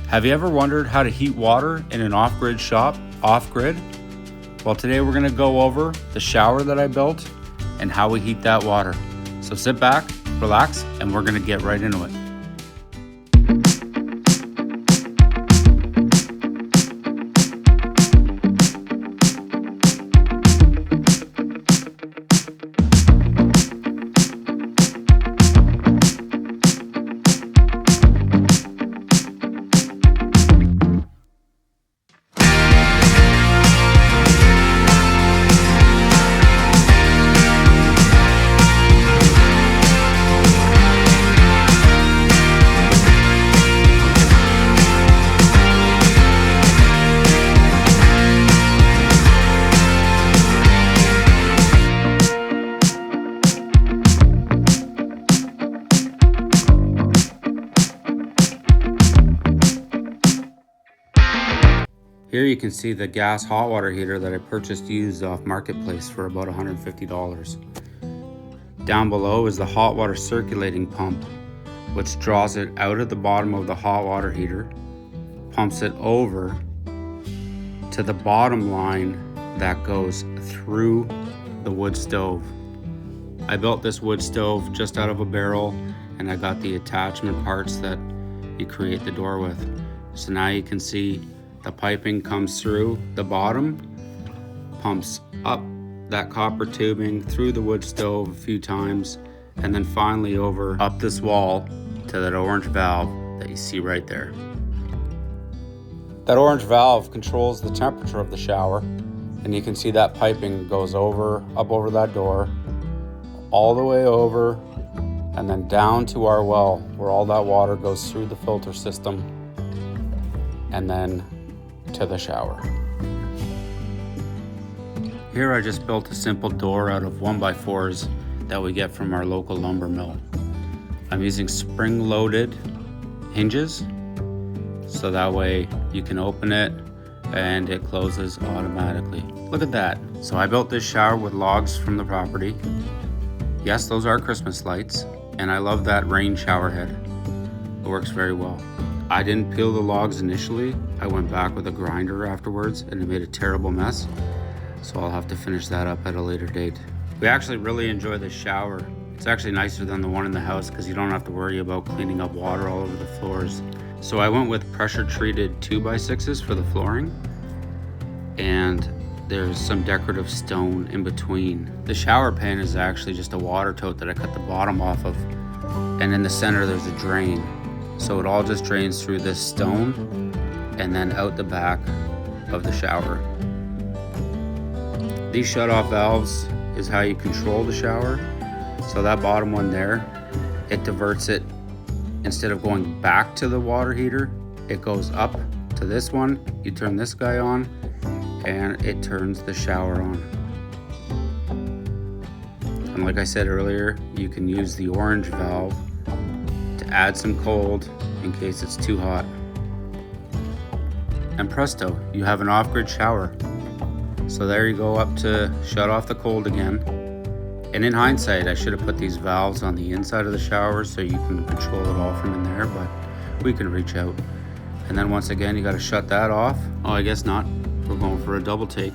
Have you ever wondered how to heat water in an off-grid shop, off-grid? Well, today we're gonna go over the shower that I built and how we heat that water. So sit back, relax, and we're gonna get right into it. Here you can see the gas hot water heater that I purchased used off Marketplace for about $150. Down below is the hot water circulating pump, which draws it out of the bottom of the hot water heater, pumps it over to the bottom line that goes through the wood stove. I built this wood stove just out of a barrel, and I got the attachment parts that you create the door with. So now you can see the piping comes through the bottom, pumps up that copper tubing through the wood stove a few times, and then finally over up this wall to that orange valve that you see right there. That orange valve controls the temperature of the shower, and you can see that piping goes up over that door, all the way over, and then down to our well where all that water goes through the filter system, and then to the shower. Here I just built a simple door out of 1x4s that we get from our local lumber mill. I'm using spring-loaded hinges, so that way you can open it and it closes automatically. Look at that. So I built this shower with logs from the property. Yes, those are Christmas lights, and I love that rain shower head. It works very well. I didn't peel the logs initially. I went back with a grinder afterwards and it made a terrible mess. So I'll have to finish that up at a later date. We actually really enjoy this shower. It's actually nicer than the one in the house because you don't have to worry about cleaning up water all over the floors. So I went with pressure treated 2x6s for the flooring. And there's some decorative stone in between. The shower pan is actually just a water tote that I cut the bottom off of. And in the center there's a drain. So it all just drains through this stone and then out the back of the shower. These shut-off valves is how you control the shower. So that bottom one there, it diverts it. Instead of going back to the water heater, it goes up to this one. You turn this guy on and it turns the shower on. And like I said earlier, you can use the orange valve add some cold in case it's too hot. And presto, you have an off-grid shower. So there you go, up to shut off the cold again. And in hindsight, I should have put these valves on the inside of the shower so you can control it all from in there, but we can reach out. And then once again, you got to shut that off. Oh, I guess not. We're going for a double take.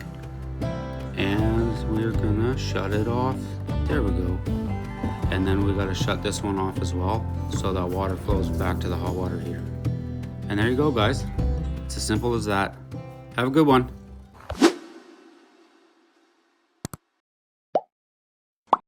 And we're gonna shut it off. There we go. And then we got to shut this one off as well so that water flows back to the hot water heater. And there you go, guys. It's as simple as that. Have a good one.